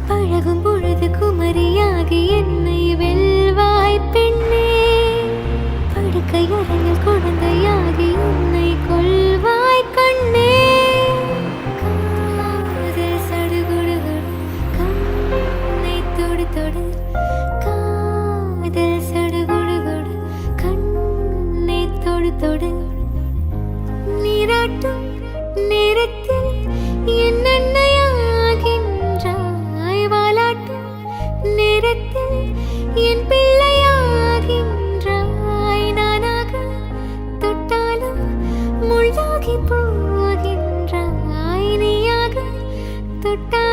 பழகும் பொழுது குமரியாகி என்னை வெல்வாய் பெண்ணே, படுக்கை அறையில் குழந்தையாகி என்னை கொள்வாய் கண்ணே. காதல் சடுகுடுகுடு கண்ணை தொடு தொடு, காதல் சடுகுடுகுடு கண்ணை தொடு தொடு. நீராட்டும் நேரத்தில் என்னென்னையாகின்றாய், வாலாட்டும் நேரத்தில் என் பிள்ளையாகின்றாய். நானாக தொட்டாலும் முள்ளாகி போகின்றாய், நீயாக தொட்டால்